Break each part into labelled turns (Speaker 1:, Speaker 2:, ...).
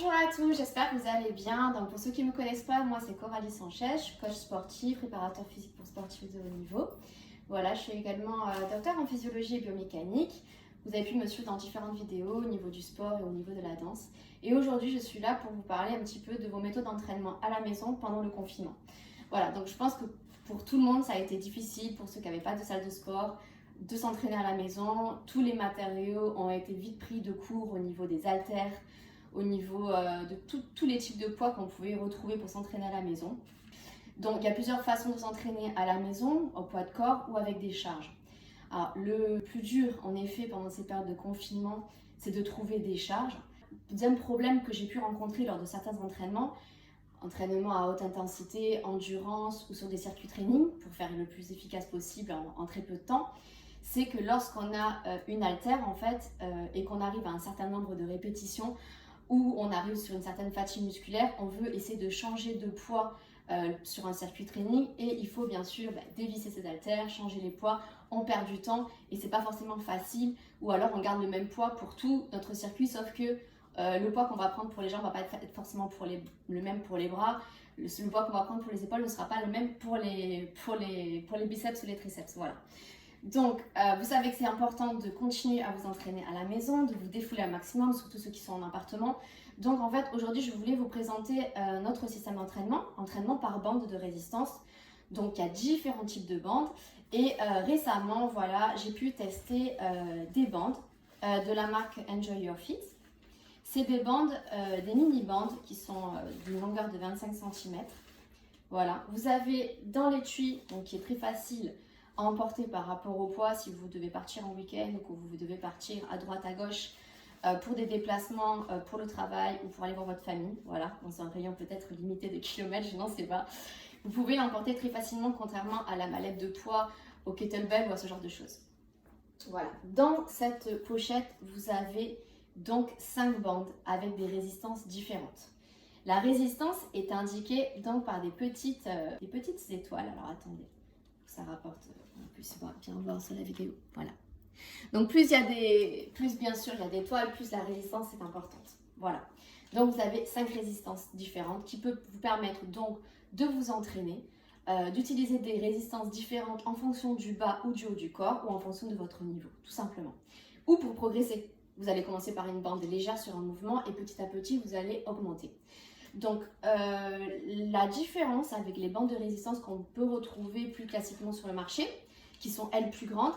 Speaker 1: Bonjour à tous, j'espère que vous allez bien. Donc pour ceux qui ne me connaissent pas, moi c'est Coralie Sanchez, je suis coach sportif, préparateur physique pour sportifs de haut niveau. Voilà, je suis également docteur en physiologie et biomécanique. Vous avez pu me suivre dans différentes vidéos au niveau du sport et au niveau de la danse. Et aujourd'hui, je suis là pour vous parler un petit peu de vos méthodes d'entraînement à la maison pendant le confinement. Voilà, donc je pense que pour tout le monde, ça a été difficile, pour ceux qui n'avaient pas de salle de sport, de s'entraîner à la maison. Tous les matériaux ont été vite pris de court au niveau des haltères, au niveau de tous les types de poids qu'on pouvait retrouver pour s'entraîner à la maison. Donc il y a plusieurs façons de s'entraîner à la maison, au poids de corps ou avec des charges. Alors le plus dur en effet pendant ces périodes de confinement, c'est de trouver des charges. Deuxième problème que j'ai pu rencontrer lors de certains entraînements à haute intensité, endurance ou sur des circuits training pour faire le plus efficace possible en très peu de temps, c'est que lorsqu'on a une haltère en fait et qu'on arrive à un certain nombre de répétitions, où on arrive sur une certaine fatigue musculaire, on veut essayer de changer de poids sur un circuit training et il faut bien sûr dévisser ses haltères, changer les poids, on perd du temps et c'est pas forcément facile, ou alors on garde le même poids pour tout notre circuit, sauf que le poids qu'on va prendre pour les jambes va pas être forcément le même pour les bras, le poids qu'on va prendre pour les épaules ne sera pas le même pour les biceps ou les triceps, voilà. Donc, vous savez que c'est important de continuer à vous entraîner à la maison, de vous défouler un maximum, surtout ceux qui sont en appartement. Donc, en fait, aujourd'hui, je voulais vous présenter notre système d'entraînement, entraînement par bande de résistance. Donc, il y a différents types de bandes. Et récemment, voilà, j'ai pu tester des bandes de la marque Enjoy Your Fit. C'est des bandes, des mini-bandes qui sont d'une longueur de 25 cm. Voilà, vous avez dans l'étui, donc qui est très facile à emporter par rapport au poids si vous devez partir en week-end ou que vous devez partir à droite à gauche pour des déplacements pour le travail ou pour aller voir votre famille. Voilà, dans un rayon peut-être limité de kilomètres, je n'en sais pas. Vous pouvez l'emporter très facilement contrairement à la mallette de poids, au kettlebell ou à ce genre de choses. Voilà, dans cette pochette, vous avez donc 5 bandes avec des résistances différentes. La résistance est indiquée donc par des petites étoiles. Alors attendez, ça rapporte, on puisse bien voir sur la vidéo. Voilà. Donc plus bien sûr il y a d'étoiles, plus la résistance est importante. Voilà. Donc vous avez 5 résistances différentes qui peuvent vous permettre donc de vous entraîner, d'utiliser des résistances différentes en fonction du bas ou du haut du corps ou en fonction de votre niveau, tout simplement. Ou pour progresser. Vous allez commencer par une bande légère sur un mouvement et petit à petit vous allez augmenter. Donc la différence avec les bandes de résistance qu'on peut retrouver plus classiquement sur le marché, qui sont elles plus grandes,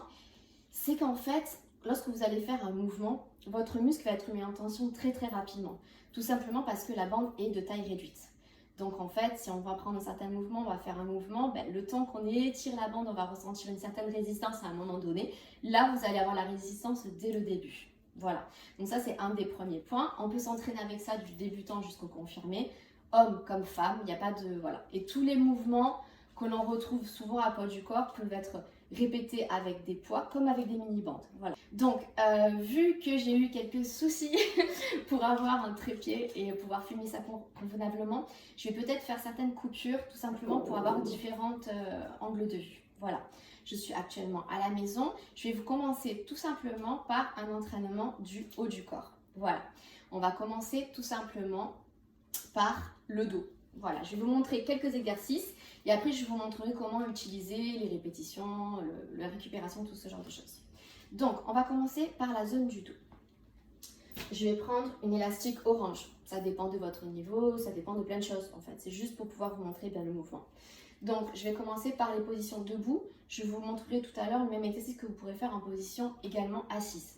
Speaker 1: c'est qu'en fait, lorsque vous allez faire un mouvement, votre muscle va être mis en tension très très rapidement. Tout simplement parce que la bande est de taille réduite. Donc en fait, si on va prendre un certain mouvement, on va faire un mouvement, le temps qu'on étire la bande, on va ressentir une certaine résistance à un moment donné. Là, vous allez avoir la résistance dès le début. Voilà, donc ça c'est un des premiers points. On peut s'entraîner avec ça du débutant jusqu'au confirmé, homme comme femme, il n'y a pas de... Voilà. Et tous les mouvements que l'on retrouve souvent à poids du corps peuvent être répétés avec des poids comme avec des mini-bandes. Voilà. Donc, vu que j'ai eu quelques soucis pour avoir un trépied et pouvoir filmer ça convenablement, je vais peut-être faire certaines coupures tout simplement pour avoir différents angles de vue. Voilà. Je suis actuellement à la maison. Je vais vous commencer tout simplement par un entraînement du haut du corps. Voilà. On va commencer tout simplement par le dos. Voilà, je vais vous montrer quelques exercices et après je vous montrerai comment utiliser les répétitions, la récupération, tout ce genre de choses. Donc, on va commencer par la zone du dos. Je vais prendre une élastique orange. Ça dépend de votre niveau, ça dépend de plein de choses en fait. C'est juste pour pouvoir vous montrer bien le mouvement. Donc, je vais commencer par les positions debout. Je vous montrerai tout à l'heure le même exercice que vous pourrez faire en position également assise.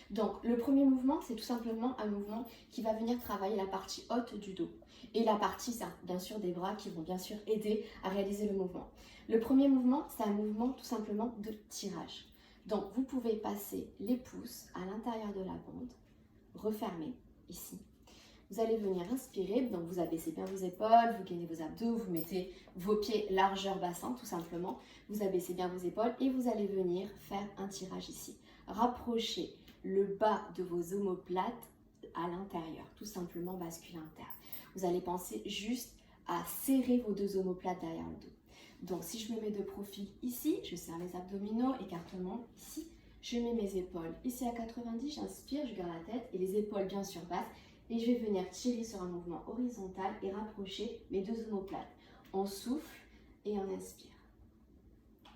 Speaker 1: Donc, le premier mouvement, c'est tout simplement un mouvement qui va venir travailler la partie haute du dos. Et la partie, bien sûr, des bras qui vont bien sûr aider à réaliser le mouvement. Le premier mouvement, c'est un mouvement tout simplement de tirage. Donc, vous pouvez passer les pouces à l'intérieur de la bande, refermer ici. Vous allez venir inspirer, donc vous abaissez bien vos épaules, vous gainez vos abdos, vous mettez vos pieds largeur bassin tout simplement. Vous abaissez bien vos épaules et vous allez venir faire un tirage ici. Rapprochez le bas de vos omoplates à l'intérieur, tout simplement basculer interne. Vous allez penser juste à serrer vos deux omoplates derrière le dos. Donc si je me mets de profil ici, je serre les abdominaux, écartement ici, je mets mes épaules ici à 90, j'inspire, je garde la tête et les épaules bien sûr basses Et je vais venir tirer sur un mouvement horizontal et rapprocher mes deux omoplates. On souffle et on inspire.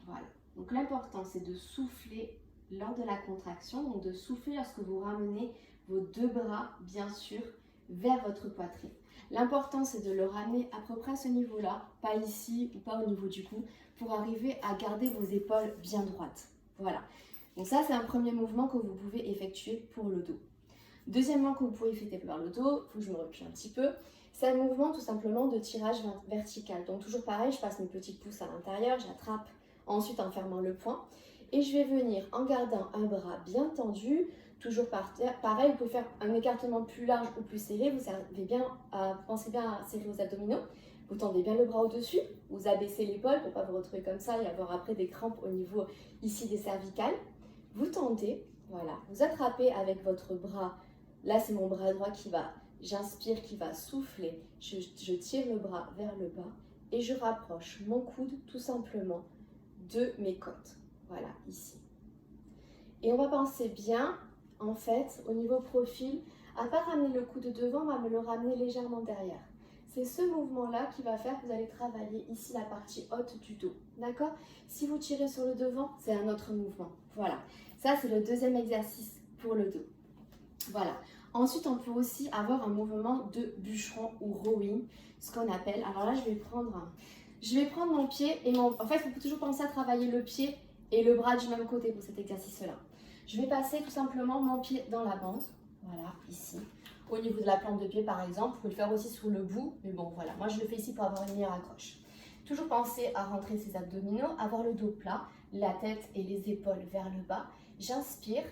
Speaker 1: Voilà. Donc l'important, c'est de souffler lors de la contraction, donc de souffler lorsque vous ramenez vos deux bras, bien sûr, vers votre poitrine. L'important, c'est de le ramener à peu près à ce niveau-là, pas ici ou pas au niveau du cou, pour arriver à garder vos épaules bien droites. Voilà. Donc ça, c'est un premier mouvement que vous pouvez effectuer pour le dos. Deuxièmement, que vous pouvez effectuer par le dos, il faut que je me recule un petit peu, c'est un mouvement tout simplement de tirage vertical. Donc toujours pareil, je passe mes petits pouces à l'intérieur, j'attrape ensuite en fermant le poing. Et je vais venir en gardant un bras bien tendu, toujours par terre. Pareil, vous pouvez faire un écartement plus large ou plus serré. Pensez bien à serrer vos abdominaux. Vous tendez bien le bras au-dessus, vous abaissez l'épaule pour ne pas vous retrouver comme ça et avoir après des crampes au niveau ici des cervicales. Vous tendez, voilà, vous attrapez avec votre bras. Là, c'est mon bras droit j'inspire, qui va souffler. Je tire le bras vers le bas et je rapproche mon coude tout simplement de mes côtes. Voilà, ici. Et on va penser bien, en fait, au niveau profil, à ne pas ramener le coude devant, on va me le ramener légèrement derrière. C'est ce mouvement-là qui va faire que vous allez travailler ici la partie haute du dos. D'accord? Si vous tirez sur le devant, c'est un autre mouvement. Voilà. Ça, c'est le deuxième exercice pour le dos. Voilà. Ensuite, on peut aussi avoir un mouvement de bûcheron ou rowing, ce qu'on appelle. Alors là, je vais prendre mon pied et en fait, il faut toujours penser à travailler le pied et le bras du même côté pour cet exercice-là. Je vais passer tout simplement mon pied dans la bande, voilà, ici. Au niveau de la plante de pied, par exemple, vous pouvez le faire aussi sur le bout, mais bon, voilà, moi je le fais ici pour avoir une meilleure accroche. Toujours penser à rentrer ses abdominaux, avoir le dos plat, la tête et les épaules vers le bas. J'inspire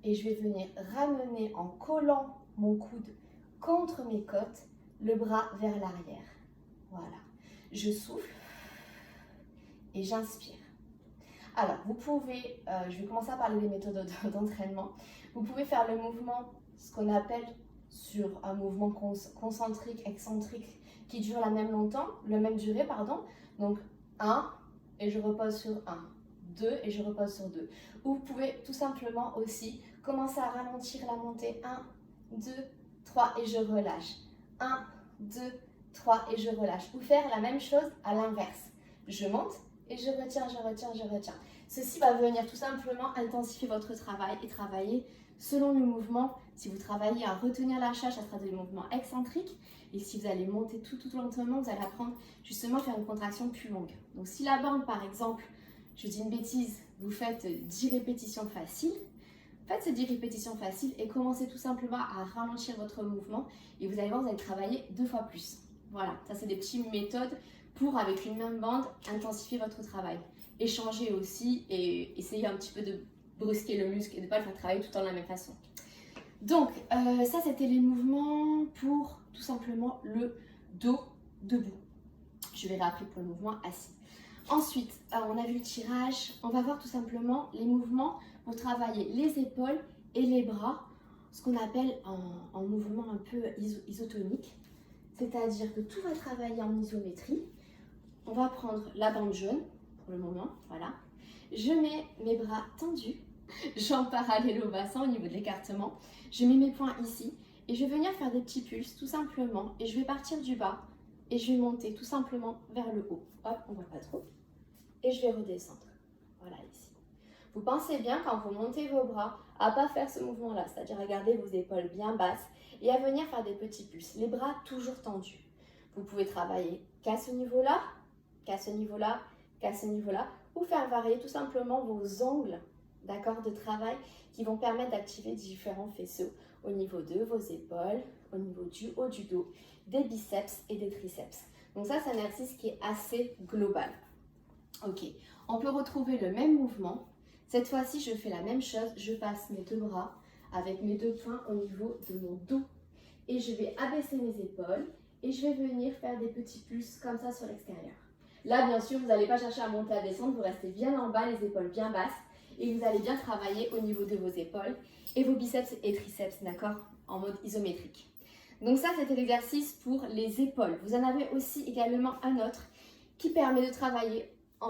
Speaker 1: et je vais venir ramener en collant mon coude contre mes côtes, le bras vers l'arrière. Voilà. Je souffle et j'inspire. Alors, vous pouvez, je vais commencer à parler des méthodes d'entraînement. Vous pouvez faire le mouvement, ce qu'on appelle sur un mouvement concentrique, excentrique, qui dure la même durée, pardon. Donc, 1 et je repose sur 1, 2 et je repose sur 2. Ou vous pouvez tout simplement aussi commencer à ralentir la montée, 1, 2, 3 et je relâche. 1, 2, 3 et je relâche. Ou faire la même chose à l'inverse. Je monte et je retiens, je retiens, je retiens. Ceci va venir tout simplement intensifier votre travail et travailler selon le mouvement. Si vous travaillez à retenir la charge, ça sera des mouvements excentriques. Et si vous allez monter tout lentement, vous allez apprendre justement à faire une contraction plus longue. Donc si la bande, par exemple, je dis une bêtise, vous faites 10 répétitions faciles, faites ces 10 répétitions faciles et commencez tout simplement à ralentir votre mouvement. Et vous allez voir, vous allez travailler 2 fois plus. Voilà, ça c'est des petites méthodes pour, avec une même bande, intensifier votre travail. Échanger aussi et essayer un petit peu de brusquer le muscle et de ne pas le faire travailler tout le temps de la même façon. Donc, ça c'était les mouvements pour tout simplement le dos debout. Je verrai après pour le mouvement assis. Ensuite, on a vu le tirage. On va voir tout simplement les mouvements pour travailler les épaules et les bras, ce qu'on appelle en mouvement un peu isotonique. C'est-à-dire que tout va travailler en isométrie. On va prendre la bande jaune pour le moment, voilà. Je mets mes bras tendus, jambes parallèles au bassin au niveau de l'écartement. Je mets mes poings ici et je vais venir faire des petits pulses tout simplement. Et je vais partir du bas et je vais monter tout simplement vers le haut. Hop, on ne voit pas trop. Et je vais redescendre, voilà ici. Vous pensez bien quand vous montez vos bras à ne pas faire ce mouvement-là, c'est-à-dire à garder vos épaules bien basses et à venir faire des petits pulses. Les bras toujours tendus. Vous pouvez travailler qu'à ce niveau-là, qu'à ce niveau-là, qu'à ce niveau-là, ou faire varier tout simplement vos angles, d'accord, de travail qui vont permettre d'activer différents faisceaux au niveau de vos épaules, au niveau du haut du dos, des biceps et des triceps. Donc ça, c'est un exercice qui est assez global. Ok, on peut retrouver le même mouvement. Cette fois-ci, je fais la même chose. Je passe mes deux bras avec mes deux poings au niveau de mon dos. Et je vais abaisser mes épaules et je vais venir faire des petits pulses comme ça sur l'extérieur. Là, bien sûr, vous n'allez pas chercher à monter, à descendre. Vous restez bien en bas, les épaules bien basses. Et vous allez bien travailler au niveau de vos épaules et vos biceps et triceps, d'accord, en mode isométrique. Donc ça, c'était l'exercice pour les épaules. Vous en avez aussi également un autre qui permet de travailler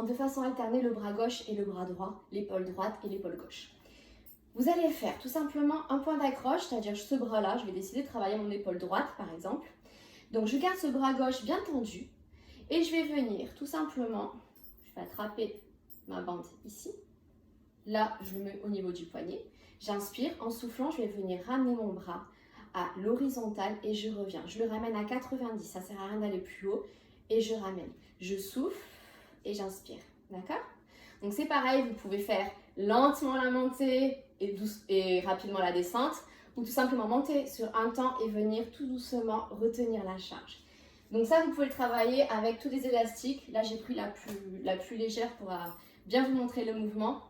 Speaker 1: de façon alternée le bras gauche et le bras droit, l'épaule droite et l'épaule gauche. Vous allez faire tout simplement un point d'accroche, c'est-à-dire ce bras-là, je vais décider de travailler mon épaule droite par exemple. Donc je garde ce bras gauche bien tendu et je vais venir tout simplement, je vais attraper ma bande ici. Là, je le mets au niveau du poignet. J'inspire, en soufflant, je vais venir ramener mon bras à l'horizontale et je reviens. Je le ramène à 90, ça ne sert à rien d'aller plus haut. Et je ramène. Je souffle et j'inspire. D'accord? Donc c'est pareil, vous pouvez faire lentement la montée et rapidement la descente, ou tout simplement monter sur un temps et venir tout doucement retenir la charge. Donc ça, vous pouvez le travailler avec tous les élastiques. Là, j'ai pris la plus légère pour bien vous montrer le mouvement.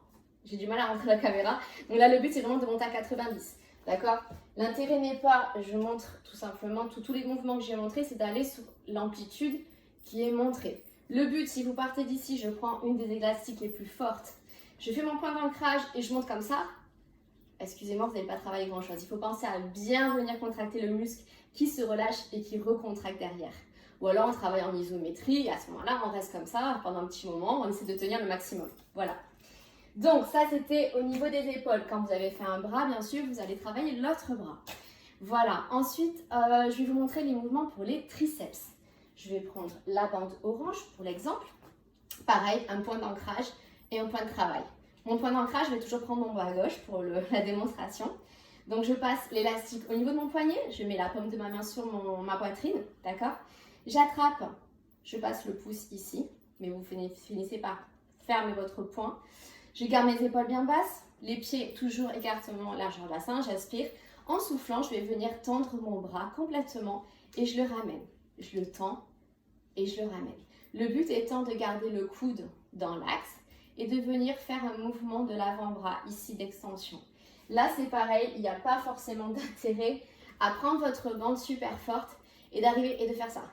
Speaker 1: J'ai du mal à rentrer la caméra. Donc là, le but, c'est vraiment de monter à 90. D'accord? L'intérêt n'est pas, je montre tout simplement, tous les mouvements que j'ai montrés, c'est d'aller sur l'amplitude qui est montrée. Le but, si vous partez d'ici, je prends une des élastiques les plus fortes. Je fais mon point d'ancrage et je monte comme ça. Excusez-moi, vous n'allez pas travailler grand-chose. Il faut penser à bien venir contracter le muscle qui se relâche et qui recontracte derrière. Ou alors, on travaille en isométrie et à ce moment-là, on reste comme ça pendant un petit moment. On essaie de tenir le maximum. Voilà. Donc ça c'était au niveau des épaules. Quand vous avez fait un bras, bien sûr, vous allez travailler l'autre bras. Voilà, ensuite je vais vous montrer les mouvements pour les triceps. Je vais prendre la bande orange pour l'exemple. Pareil, un point d'ancrage et un point de travail. Mon point d'ancrage, je vais toujours prendre mon bras gauche pour la démonstration. Donc je passe l'élastique au niveau de mon poignet, je mets la paume de ma main sur ma poitrine, d'accord? J'attrape, je passe le pouce ici, mais vous finissez par fermer votre poing. Je garde mes épaules bien basses, les pieds toujours écartement largeur bassin, j'aspire. En soufflant, je vais venir tendre mon bras complètement et je le ramène. Je le tends et je le ramène. Le but étant de garder le coude dans l'axe et de venir faire un mouvement de l'avant-bras ici d'extension. Là, c'est pareil, il n'y a pas forcément d'intérêt à prendre votre bande super forte et d'arriver et de faire ça.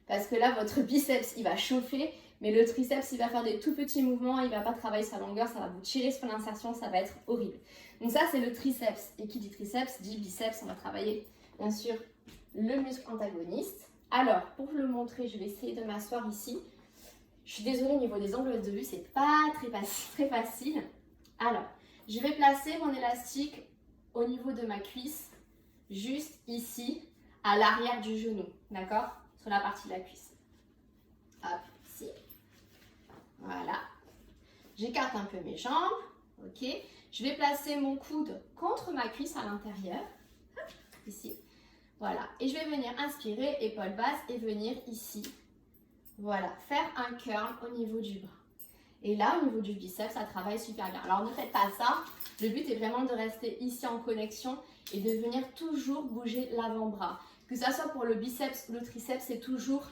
Speaker 1: Parce que là, votre biceps, il va chauffer. Mais le triceps, il va faire des tout petits mouvements, il ne va pas travailler sa longueur, ça va vous tirer sur l'insertion, ça va être horrible. Donc ça, c'est le triceps. Et qui dit triceps, dit biceps. On va travailler, bien sûr, le muscle antagoniste. Alors, pour vous le montrer, je vais essayer de m'asseoir ici. Je suis désolée, au niveau des angles de vue, c'est pas très facile. Alors, je vais placer mon élastique au niveau de ma cuisse, juste ici, à l'arrière du genou, d'accord? Sur la partie de la cuisse. Hop, ici. Voilà, j'écarte un peu mes jambes, ok. Je vais placer mon coude contre ma cuisse à l'intérieur, ici, voilà. Et je vais venir inspirer, épaule basse et venir ici, voilà, faire un curl au niveau du bras. Et là, au niveau du biceps, ça travaille super bien. Alors ne faites pas ça, le but est vraiment de rester ici en connexion et de venir toujours bouger l'avant-bras. Que ça soit pour le biceps ou le triceps, c'est toujours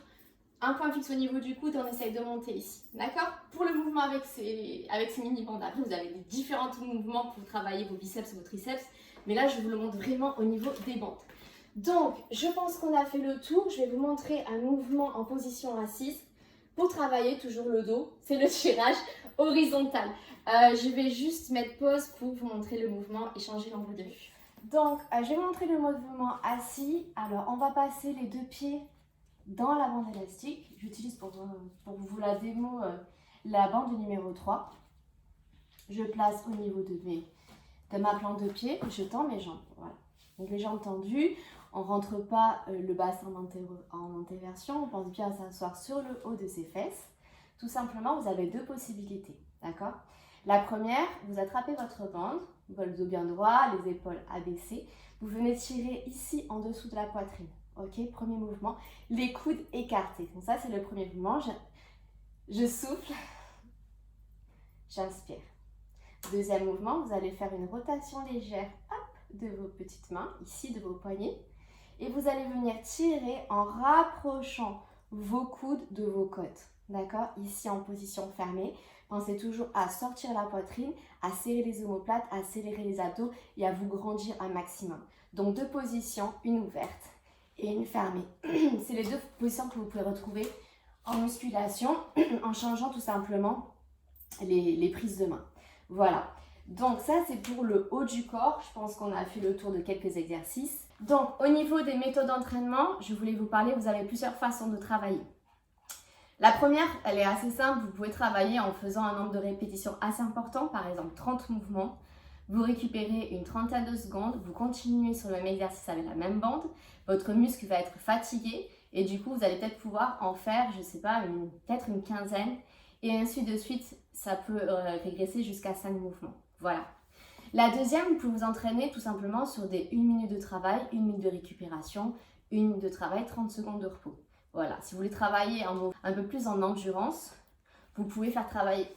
Speaker 1: un point fixe au niveau du coude et on essaye de monter ici. D'accord? Pour le mouvement avec ces mini-bandes, après vous avez différents mouvements pour travailler vos biceps et vos triceps. Mais là, je vous le montre vraiment au niveau des bandes. Donc, je pense qu'on a fait le tour. Je vais vous montrer un mouvement en position assise pour travailler toujours le dos. C'est le tirage horizontal. Je vais juste mettre pause pour vous montrer le mouvement et changer l'angle de vue. Donc, je vais montrer le mouvement assis. Alors, on va passer les deux pieds dans la bande élastique. J'utilise pour vous la démo la bande numéro 3. Je place au niveau de ma plante de pied, je tends mes jambes. Voilà. Donc les jambes tendues, on ne rentre pas le bassin en antéversion, on pense bien à s'asseoir sur le haut de ses fesses. Tout simplement, vous avez deux possibilités, d'accord? La première, vous attrapez votre bande, le dos bien droit, les épaules abaissées. Vous venez tirer ici en dessous de la poitrine. Ok, premier mouvement, les coudes écartés. Donc ça, c'est le premier mouvement. Je souffle, j'inspire. Deuxième mouvement, vous allez faire une rotation légère de vos petites mains, ici de vos poignets. Et vous allez venir tirer en rapprochant vos coudes de vos côtes. D'accord? Ici en position fermée. Pensez toujours à sortir la poitrine, à serrer les omoplates, à serrer les abdos et à vous grandir un maximum. Donc deux positions, une ouverte et une fermée. C'est les deux positions que vous pouvez retrouver en musculation en changeant tout simplement les prises de main. Voilà. Donc ça, c'est pour le haut du corps. Je pense qu'on a fait le tour de quelques exercices. Donc, au niveau des méthodes d'entraînement, je voulais vous parler, vous avez plusieurs façons de travailler. La première, elle est assez simple. Vous pouvez travailler en faisant un nombre de répétitions assez important, par exemple 30 mouvements.
Speaker 2: Vous récupérez une trentaine de secondes, vous continuez sur le même exercice avec la même bande, votre muscle va être fatigué et du coup vous allez peut-être pouvoir en faire, je sais pas, peut-être une quinzaine et ainsi de suite, ça peut régresser jusqu'à 5 mouvements. Voilà. La deuxième, vous pouvez vous entraîner tout simplement sur des 1 minute de travail, 1 minute de récupération, 1 minute de travail, 30 secondes de repos. Voilà, si vous voulez travailler un peu plus en endurance, vous pouvez faire travailler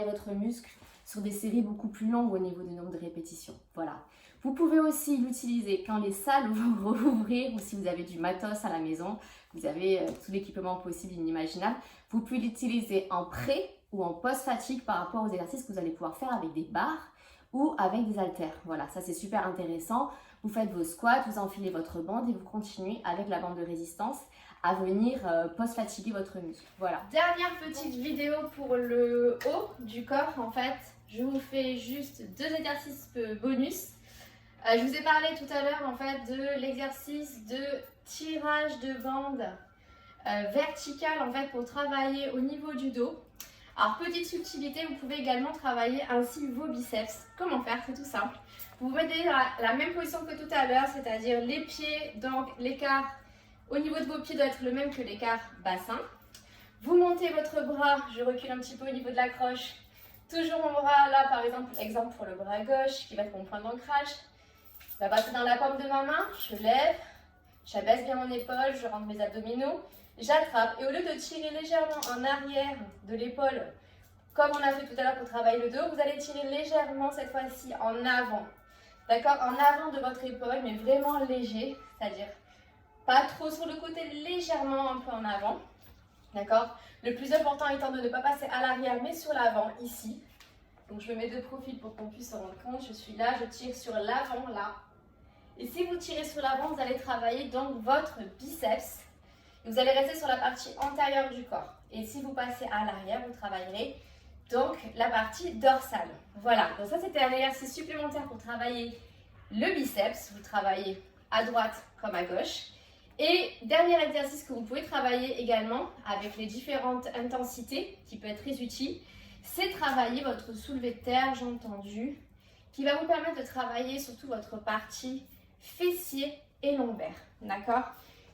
Speaker 2: votre muscle sur des séries beaucoup plus longues au niveau du nombre de répétitions. Voilà. Vous pouvez aussi l'utiliser quand les salles vont rouvrir ou si vous avez du matos à la maison, vous avez tout l'équipement possible et inimaginable. Vous pouvez l'utiliser en pré ou en post-fatigue par rapport aux exercices que vous allez pouvoir faire avec des barres ou avec des haltères. Voilà, ça c'est super intéressant. Vous faites vos squats, vous enfilez votre bande et vous continuez avec la bande de résistance à venir post-fatiguer votre muscle. Voilà.
Speaker 1: Dernière petite vidéo pour le haut du corps. En fait, je vous fais juste 2 exercices bonus. Je vous ai parlé tout à l'heure en fait de l'exercice de tirage de bande verticale en fait pour travailler au niveau du dos. Alors petite subtilité, vous pouvez également travailler ainsi vos biceps. Comment faire? C'est tout simple. Vous vous mettez dans la même position que tout à l'heure, c'est-à-dire les pieds, donc l'écart au niveau de vos pieds doit être le même que l'écart bassin. Vous montez votre bras, je recule un petit peu au niveau de la croche. Toujours mon bras là, par exemple pour le bras gauche qui va être mon point d'ancrage. Je vais passer dans la paume de ma main, je lève, j'abaisse bien mon épaule, je rentre mes abdominaux, j'attrape et au lieu de tirer légèrement en arrière de l'épaule, comme on a fait tout à l'heure pour travailler le dos, vous allez tirer légèrement cette fois-ci en avant. D'accord? En avant de votre épaule, mais vraiment léger, c'est-à-dire pas trop sur le côté, légèrement un peu en avant. D'accord? Le plus important étant de ne pas passer à l'arrière, mais sur l'avant, ici. Donc je me mets de profil pour qu'on puisse se rendre compte. Je suis là, je tire sur l'avant, là. Et si vous tirez sur l'avant, vous allez travailler donc votre biceps. Et vous allez rester sur la partie antérieure du corps. Et si vous passez à l'arrière, vous travaillerez donc la partie dorsale. Voilà, donc ça c'était un exercice supplémentaire pour travailler le biceps. Vous travaillez à droite comme à gauche. Et dernier exercice que vous pouvez travailler également avec les différentes intensités, qui peut être très utile, c'est travailler votre soulevé de terre, jambes tendues, qui va vous permettre de travailler surtout votre partie fessier et lombaire. D'accord?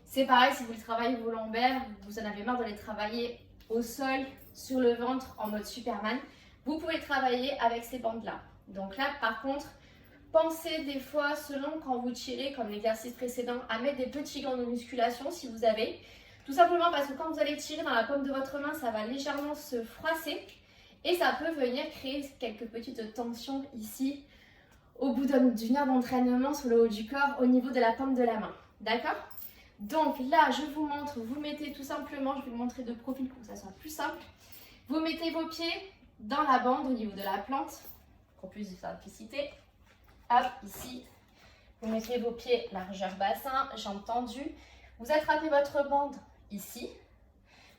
Speaker 1: C'est pareil, si vous travaillez vos lombaires, vous en avez marre de les travailler au sol, sur le ventre, en mode Superman, vous pouvez travailler avec ces bandes-là. Donc là, par contre, pensez des fois, selon quand vous tirez, comme l'exercice précédent, à mettre des petits gants de musculation si vous avez. Tout simplement parce que quand vous allez tirer dans la paume de votre main, ça va légèrement se froisser et ça peut venir créer quelques petites tensions ici au bout d'une heure d'entraînement sur le haut du corps au niveau de la paume de la main. D'accord? Donc là, je vous montre, vous mettez tout simplement, je vais vous montrer de profil pour que ça soit plus simple. Vous mettez vos pieds dans la bande au niveau de la plante pour plus de simplicité. Hop, ici, vous mettez vos pieds largeur bassin, jambes tendues. Vous attrapez votre bande ici.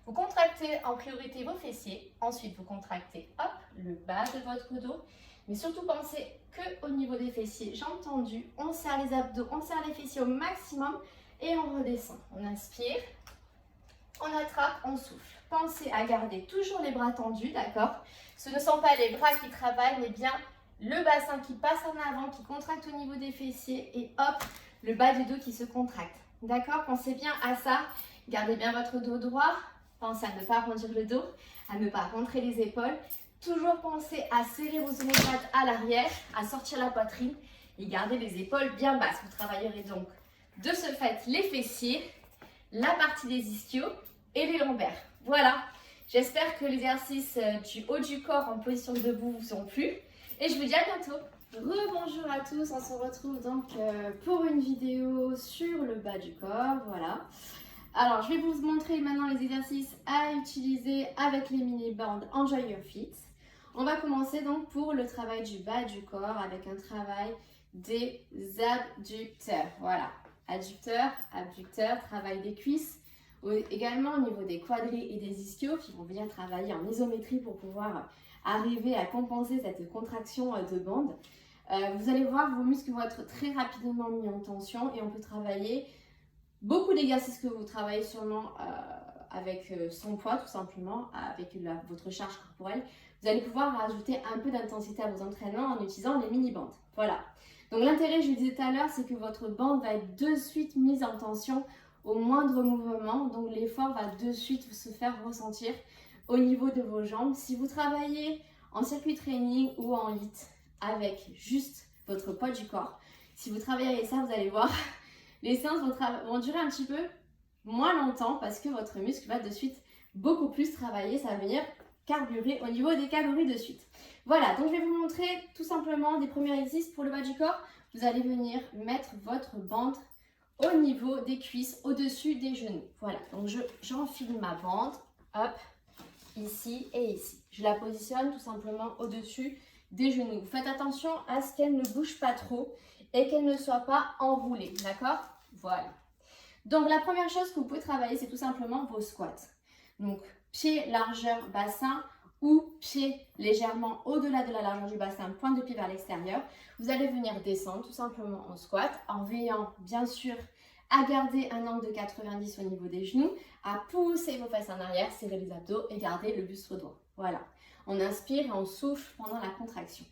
Speaker 1: Vous contractez en priorité vos fessiers. Ensuite, vous contractez hop, le bas de votre dos. Mais surtout, pensez qu'au niveau des fessiers, jambes tendues. On serre les abdos, on serre les fessiers au maximum et on redescend. On inspire, on attrape, on souffle. Pensez à garder toujours les bras tendus, d'accord? Ce ne sont pas les bras qui travaillent, mais bien le bassin qui passe en avant, qui contracte au niveau des fessiers et hop, le bas du dos qui se contracte. D'accord? Pensez bien à ça. Gardez bien votre dos droit. Pensez à ne pas arrondir le dos, à ne pas rentrer les épaules. Toujours pensez à serrer vos omoplates à l'arrière, à sortir la poitrine et garder les épaules bien basses. Vous travaillerez donc de ce fait les fessiers, la partie des ischios et les lombaires. Voilà. J'espère que l'exercice du haut du corps en position debout vous ont plu. Et je vous dis à bientôt. Rebonjour à tous, on se retrouve donc pour une vidéo sur le bas du corps, voilà. Alors je vais vous montrer maintenant les exercices à utiliser avec les mini-bandes Enjoy Your Feet. On va commencer donc pour le travail du bas du corps avec un travail des abducteurs, voilà. Adducteurs, abducteurs, travail des cuisses, également au niveau des quadris et des ischios qui vont bien travailler en isométrie pour pouvoir arriver à compenser cette contraction de bande. Vous allez voir, vos muscles vont être très rapidement mis en tension et on peut travailler beaucoup d'exercices que vous travaillez sûrement avec son poids tout simplement, avec votre charge corporelle. Vous allez pouvoir rajouter un peu d'intensité à vos entraînements en utilisant les mini-bandes. Voilà. Donc l'intérêt, je vous disais tout à l'heure, c'est que votre bande va être de suite mise en tension au moindre mouvement. Donc l'effort va de suite se faire ressentir au niveau de vos jambes. Si vous travaillez en circuit training ou en HIIT avec juste votre poids du corps, si vous travaillez avec ça, vous allez voir, les séances vont durer un petit peu moins longtemps parce que votre muscle va de suite beaucoup plus travailler. Ça va venir carburer au niveau des calories de suite. Voilà, donc je vais vous montrer tout simplement des premiers exercices pour le bas du corps. Vous allez venir mettre votre bande au niveau des cuisses, au-dessus des genoux. Voilà, donc j'enfile ma bande, hop, ici et ici. Je la positionne tout simplement au-dessus des genoux. Vous faites attention à ce qu'elle ne bouge pas trop et qu'elle ne soit pas enroulée, d'accord? Voilà. Donc la première chose que vous pouvez travailler, c'est tout simplement vos squats. Donc pied, largeur, bassin ou pied légèrement au-delà de la largeur du bassin, pointe de pied vers l'extérieur. Vous allez venir descendre tout simplement en squat en veillant bien sûr à garder un angle de 90 au niveau des genoux, à pousser vos fesses en arrière, serrer les abdos et garder le buste droit. Voilà. On inspire et on souffle pendant la contraction.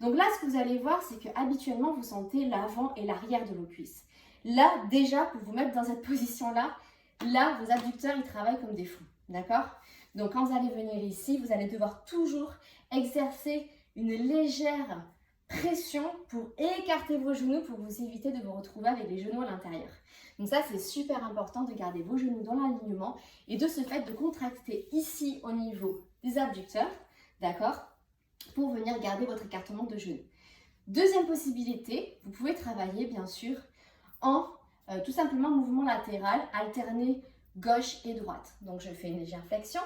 Speaker 1: Donc là, ce que vous allez voir, c'est que habituellement, vous sentez l'avant et l'arrière de vos cuisses. Là, déjà, pour vous mettre dans cette position-là, là, vos adducteurs, ils travaillent comme des fous. D'accord? Donc, quand vous allez venir ici, vous allez devoir toujours exercer une légère pression pour écarter vos genoux pour vous éviter de vous retrouver avec les genoux à l'intérieur. Donc ça, c'est super important de garder vos genoux dans l'alignement et de ce fait de contracter ici au niveau des abducteurs, d'accord, pour venir garder votre écartement de genoux. Deuxième possibilité, vous pouvez travailler bien sûr en tout simplement mouvement latéral, alterné gauche et droite. Donc je fais une légère flexion,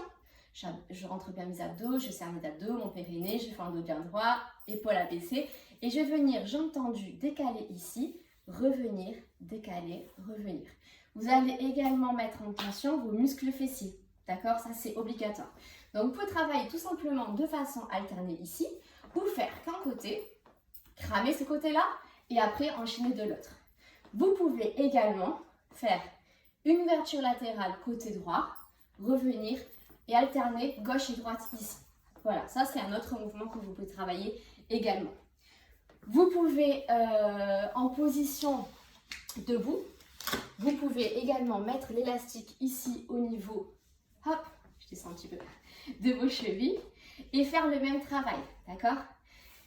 Speaker 1: je rentre bien mes abdos, je serre mes abdos, mon périnée, je fais un dos bien droit, épaules abaissées et je vais venir, jambes tendues, décaler ici, revenir, décaler, revenir. Vous allez également mettre en tension vos muscles fessiers, d'accord? Ça c'est obligatoire. Donc vous pouvez travailler tout simplement de façon alternée ici ou faire qu'un côté, cramer ce côté-là et après enchaîner de l'autre. Vous pouvez également faire une ouverture latérale côté droit, revenir et alterner gauche et droite ici. Voilà, ça c'est un autre mouvement que vous pouvez travailler également. Vous pouvez, en position debout, vous pouvez également mettre l'élastique ici au niveau, hop, je descends un petit peu, de vos chevilles et faire le même travail, d'accord?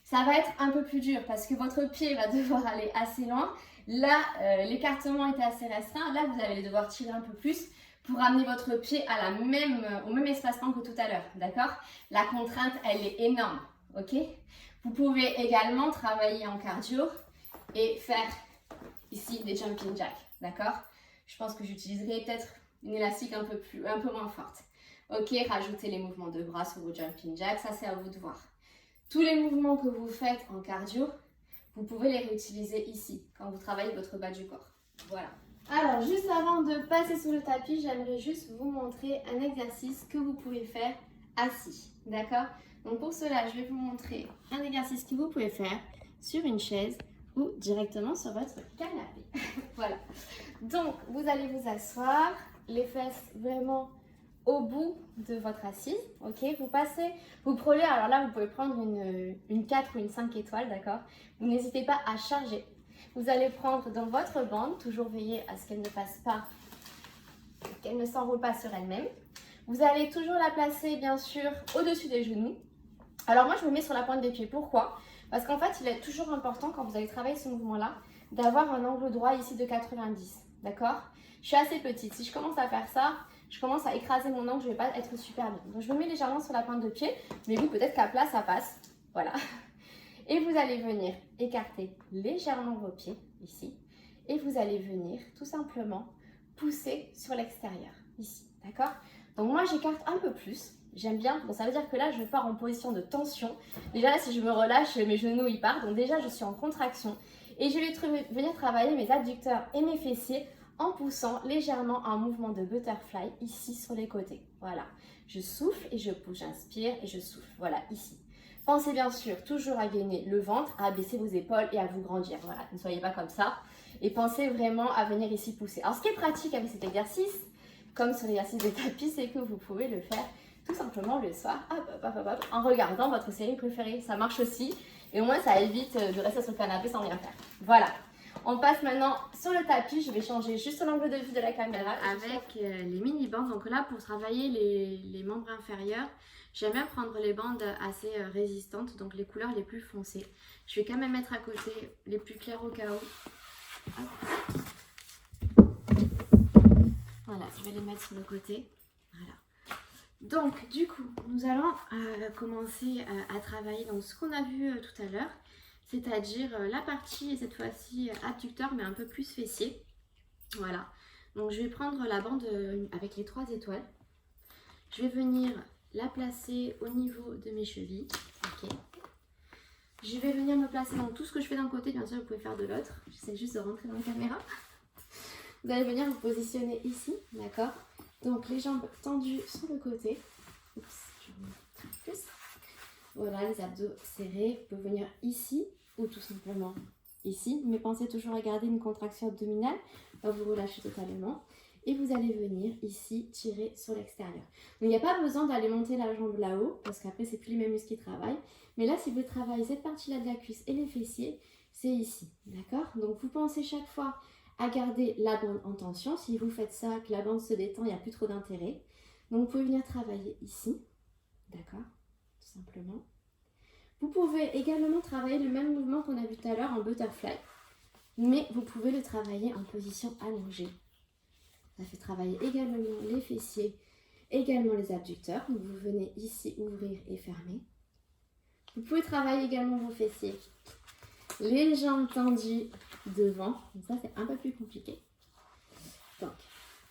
Speaker 1: Ça va être un peu plus dur parce que votre pied va devoir aller assez loin. Là, l'écartement était assez restreint. Là, vous allez devoir tirer un peu plus pour amener votre pied à au même espacement que tout à l'heure, d'accord? La contrainte, elle est énorme, ok? Vous pouvez également travailler en cardio et faire ici des jumping jacks, d'accord? Je pense que j'utiliserai peut-être une élastique un peu moins forte. Ok, rajoutez les mouvements de bras sur vos jumping jacks, ça c'est à vous de voir. Tous les mouvements que vous faites en cardio, vous pouvez les réutiliser ici, quand vous travaillez votre bas du corps. Voilà. Alors, juste avant de passer sur le tapis, j'aimerais juste vous montrer un exercice que vous pouvez faire assis. D'accord? Donc pour cela, je vais vous montrer un exercice que vous pouvez faire sur une chaise ou directement sur votre canapé. Voilà. Donc, vous allez vous asseoir, les fesses vraiment au bout de votre assise, ok? Vous prenez, alors là, vous pouvez prendre une 4 ou une 5 étoiles, d'accord? Vous n'hésitez pas à charger. Vous allez prendre dans votre bande, toujours veiller à ce qu'elle ne passe pas, qu'elle ne s'enroule pas sur elle-même. Vous allez toujours la placer, bien sûr, au-dessus des genoux. Alors moi, je me mets sur la pointe des pieds. Pourquoi? Parce qu'en fait, il est toujours important, quand vous allez travailler ce mouvement-là, d'avoir un angle droit ici de 90, d'accord? Je suis assez petite. Si je commence à faire ça, je commence à écraser mon angle, je ne vais pas être super bien. Donc je me mets légèrement sur la pointe de pied, mais vous, peut-être qu'à plat, ça passe. Voilà. Et vous allez venir écarter légèrement vos pieds, ici. Et vous allez venir, tout simplement, pousser sur l'extérieur, ici. D'accord? Donc moi, j'écarte un peu plus. J'aime bien. Donc ça veut dire que là, je pars en position de tension. Déjà, là, si je me relâche, mes genoux, ils partent. Donc déjà, je suis en contraction. Et je vais venir travailler mes adducteurs et mes fessiers en poussant légèrement un mouvement de butterfly ici sur les côtés. Voilà. Je souffle et je pousse. J'inspire et je souffle. Voilà, ici. Pensez bien sûr toujours à gainer le ventre, à abaisser vos épaules et à vous grandir. Voilà, ne soyez pas comme ça. Et pensez vraiment à venir ici pousser. Alors, ce qui est pratique avec cet exercice, comme sur l'exercice de tapis, c'est que vous pouvez le faire tout simplement le soir, hop, hop, hop, hop, en regardant votre série préférée. Ça marche aussi.
Speaker 2: Et au moins, ça évite de rester sur le canapé sans rien faire. Voilà. On passe maintenant sur le tapis. Je vais changer juste l'angle de vue de la caméra.
Speaker 1: Avec les mini-bandes, donc là pour travailler les membres inférieurs, j'aime bien prendre les bandes assez résistantes, donc les couleurs les plus foncées. Je vais quand même mettre à côté les plus claires au cas où. Hop. Voilà, je vais les mettre sur le côté. Voilà. Donc du coup, nous allons commencer à travailler donc, ce qu'on a vu tout à l'heure, c'est-à-dire la partie cette fois-ci abducteur mais un peu plus fessier. Voilà, donc je vais prendre la bande avec les 3 étoiles. Je vais venir la placer au niveau de mes chevilles. Ok. Je vais venir me placer dans tout ce que je fais d'un côté, bien sûr vous pouvez faire de l'autre. J'essaie juste de rentrer dans la caméra. Vous allez venir vous positionner ici, d'accord? Donc les jambes tendues sur le côté. Oups, je vais remettre plus. Voilà, les abdos serrés. Vous pouvez venir ici ou tout simplement ici. Mais pensez toujours à garder une contraction abdominale. Pas vous relâcher totalement. Et vous allez venir ici tirer sur l'extérieur. Donc il n'y a pas besoin d'aller monter la jambe là-haut. Parce qu'après c'est plus les mêmes muscles qui travaillent. Mais là si vous travaillez cette partie-là de la cuisse et les fessiers, c'est ici. D'accord? Donc vous pensez chaque fois à garder la bande en tension. Si vous faites ça, que la bande se détend, il n'y a plus trop d'intérêt. Donc vous pouvez venir travailler ici. D'accord? Tout simplement. Vous pouvez également travailler le même mouvement qu'on a vu tout à l'heure en butterfly, mais vous pouvez le travailler en position allongée. Ça fait travailler également les fessiers, également les abducteurs. Donc vous venez ici ouvrir et fermer. Vous pouvez travailler également vos fessiers, les jambes tendues devant. Donc ça c'est un peu plus compliqué. Donc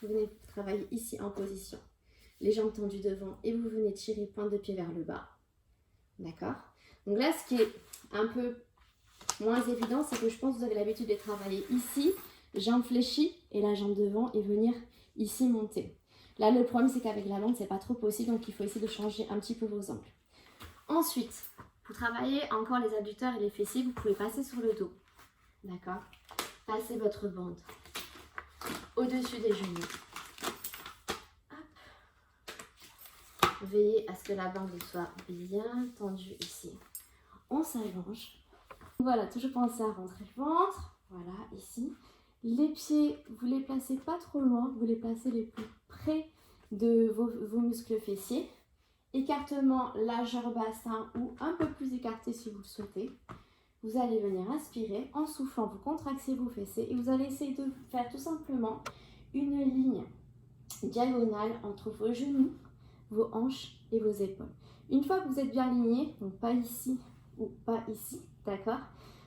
Speaker 1: vous venez travailler ici en position, les jambes tendues devant et vous venez tirer pointe de pied vers le bas. D'accord? Donc là, ce qui est un peu moins évident, c'est que je pense que vous avez l'habitude de travailler ici, jambes fléchies et la jambe devant et venir ici monter. Là, le problème, c'est qu'avec la bande, c'est pas trop possible, donc il faut essayer de changer un petit peu vos angles. Ensuite, pour travailler encore les adducteurs et les fessiers, vous pouvez passer sur le dos. D'accord? Passez votre bande au-dessus des genoux. Hop. Veillez à ce que la bande soit bien tendue ici. On s'allonge. Voilà, toujours penser à rentrer le ventre. Voilà, ici. Les pieds, vous les placez pas trop loin. Vous les placez les plus près de vos muscles fessiers. Écartement largeur bassin ou un peu plus écarté si vous le souhaitez. Vous allez venir inspirer. En soufflant, vous contractez vos fessiers et vous allez essayer de faire tout simplement une ligne diagonale entre vos genoux, vos hanches et vos épaules. Une fois que vous êtes bien aligné, donc pas ici ou pas ici, d'accord?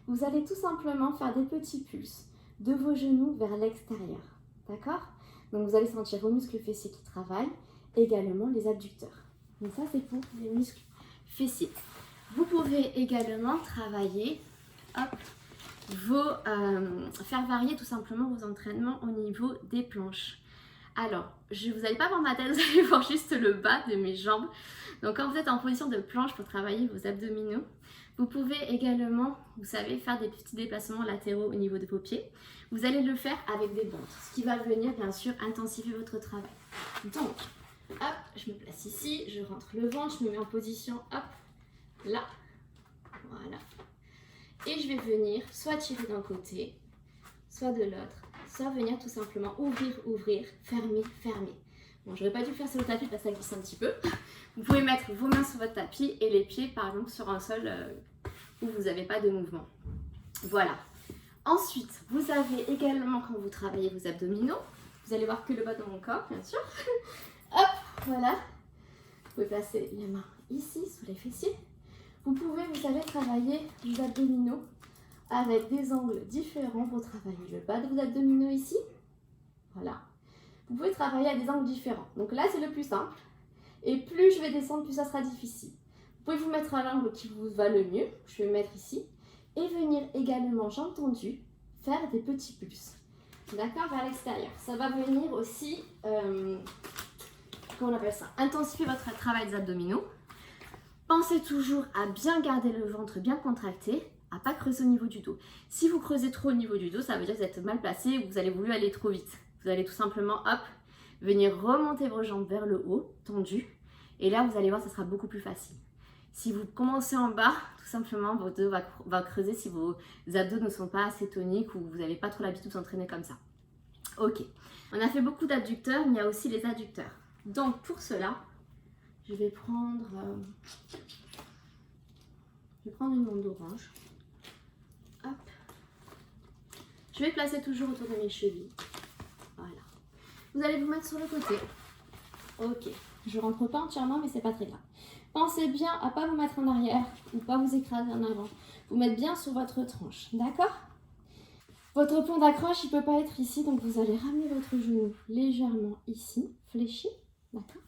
Speaker 1: Vous allez tout simplement faire des petits pulses de vos genoux vers l'extérieur, d'accord? Donc vous allez sentir vos muscles fessiers qui travaillent, également les abducteurs. Donc ça c'est pour les muscles fessiers. Vous pouvez également travailler, hop, faire varier tout simplement vos entraînements au niveau des planches. Alors, vous n'allez pas voir ma tête, vous allez voir juste le bas de mes jambes. Donc quand vous êtes en position de planche pour travailler vos abdominaux, vous pouvez également, vous savez, faire des petits déplacements latéraux au niveau de vos pieds. Vous allez le faire avec des bandes, ce qui va venir bien sûr intensifier votre travail. Donc, hop, je me place ici, je rentre le ventre, je me mets en position, hop, là, voilà. Et je vais venir soit tirer d'un côté, soit de l'autre, soit venir tout simplement ouvrir, ouvrir, fermer, fermer. Bon, je n'aurais pas dû faire sur le tapis parce que ça glisse un petit peu. Vous pouvez mettre vos mains sur votre tapis et les pieds par exemple sur un sol où vous n'avez pas de mouvement. Voilà. Ensuite, vous avez également quand vous travaillez vos abdominaux, vous allez voir que le bas de mon corps, bien sûr. Hop, voilà. Vous pouvez placer les mains ici, sous les fessiers. Vous pouvez, vous savez, travailler les abdominaux avec des angles différents pour travailler le bas de vos abdominaux ici. Voilà. Vous pouvez travailler à des angles différents. Donc là, c'est le plus simple. Et plus je vais descendre, plus ça sera difficile. Vous pouvez vous mettre à l'angle qui vous va le mieux. Je vais me mettre ici. Et venir également, jambes tendues, faire des petits pulses. D'accord, vers l'extérieur. Ça va venir aussi, comment on appelle ça, intensifier votre travail des abdominaux. Pensez toujours à bien garder le ventre bien contracté, à pas creuser au niveau du dos. Si vous creusez trop au niveau du dos, ça veut dire que vous êtes mal placé ou que vous allez vouloir aller trop vite. Vous allez tout simplement, hop, venir remonter vos jambes vers le haut, tendues. Et là, vous allez voir, ça sera beaucoup plus facile.
Speaker 2: Si vous commencez en bas, tout simplement, votre dos va creuser si vos abdos ne sont pas assez toniques ou vous n'avez pas trop l'habitude de s'entraîner comme ça. Ok, on a fait beaucoup d'abducteurs, mais il y a aussi les adducteurs. Donc pour cela, je vais prendre une bande orange. Hop. Je vais placer toujours autour de mes chevilles. Voilà. Vous allez vous mettre sur le côté. Ok. Je rentre pas entièrement, mais c'est pas très grave. Pensez bien à pas vous mettre en arrière ou pas vous écraser en avant. Vous mettre bien sur votre tranche. D'accord? Votre point d'accroche, il peut pas être ici, donc vous allez ramener votre genou légèrement ici, fléchi. D'accord?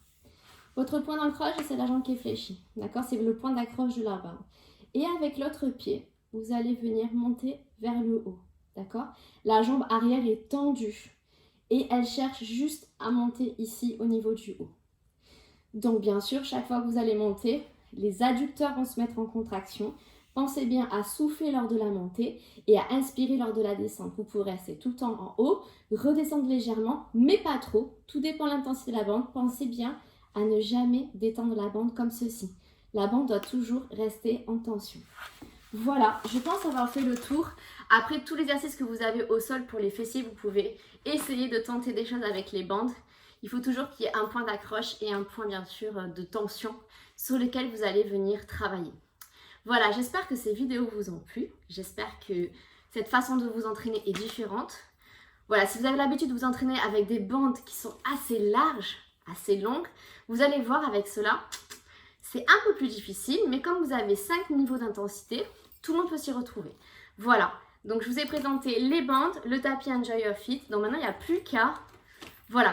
Speaker 2: Votre point d'accroche, c'est la jambe qui est fléchie. D'accord? C'est le point d'accroche de la barre. Et avec l'autre pied, vous allez venir monter vers le haut. D'accord? La jambe arrière est tendue et elle cherche juste à monter ici au niveau du haut. Donc bien sûr, chaque fois que vous allez monter, les adducteurs vont se mettre en contraction. Pensez bien à souffler lors de la montée et à inspirer lors de la descente. Vous pourrez rester tout le temps en haut, redescendre légèrement, mais pas trop. Tout dépend de l'intensité de la bande. Pensez bien à ne jamais détendre la bande comme ceci. La bande doit toujours rester en tension. Voilà, je pense avoir fait le tour. Après tous les exercices que vous avez au sol pour les fessiers, vous pouvez essayer de tenter des choses avec les bandes. Il faut toujours qu'il y ait un point d'accroche et un point bien sûr de tension sur lequel vous allez venir travailler. Voilà, j'espère que ces vidéos vous ont plu. J'espère que cette façon de vous entraîner est différente. Voilà, si vous avez l'habitude de vous entraîner avec des bandes qui sont assez larges, assez longues, vous allez voir avec cela, c'est un peu plus difficile, mais comme vous avez 5 niveaux d'intensité, tout le monde peut s'y retrouver. Voilà, donc je vous ai présenté les bandes, le tapis Enjoy Your Fit. Donc maintenant, il n'y a plus qu'à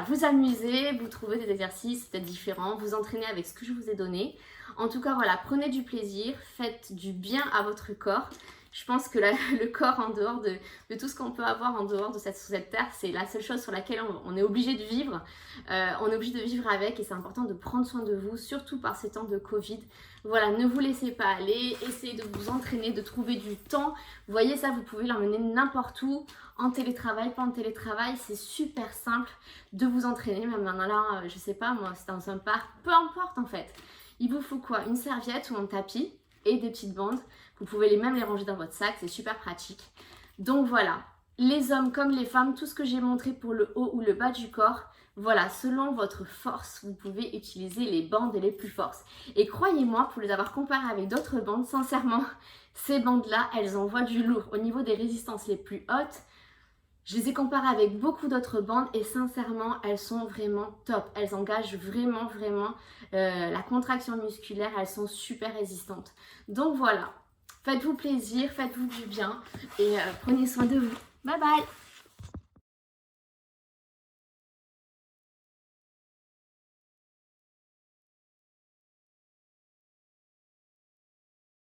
Speaker 2: vous amuser, vous trouver des exercices peut-être différents, vous entraîner avec ce que je vous ai donné. En tout cas, voilà, prenez du plaisir, faites du bien à votre corps. Je pense que le corps, en dehors de tout ce qu'on peut avoir en dehors de cette terre, c'est la seule chose sur laquelle on est obligé de vivre. On est obligé de vivre avec et c'est important de prendre soin de vous, surtout par ces temps de Covid. Voilà, ne vous laissez pas aller, essayez de vous entraîner, de trouver du temps. Vous voyez ça, vous pouvez l'emmener n'importe où, en télétravail, pas en télétravail. C'est super simple de vous entraîner, même maintenant là, je sais pas moi, c'est dans un parc, peu importe en fait. Il vous faut quoi? Une serviette ou un tapis et des petites bandes. Vous pouvez même les ranger dans votre sac, c'est super pratique. Donc voilà, les hommes comme les femmes, tout ce que j'ai montré pour le haut ou le bas du corps, voilà, selon votre force, vous pouvez utiliser les bandes les plus fortes. Et croyez-moi, pour les avoir comparées avec d'autres bandes, sincèrement, ces bandes-là, elles envoient du lourd. Au niveau des résistances les plus hautes, je les ai comparées avec beaucoup d'autres bandes et sincèrement, elles sont vraiment top. Elles engagent vraiment la contraction musculaire, elles sont super résistantes. Donc voilà, faites-vous plaisir, faites-vous du bien et prenez soin de vous. Bye bye!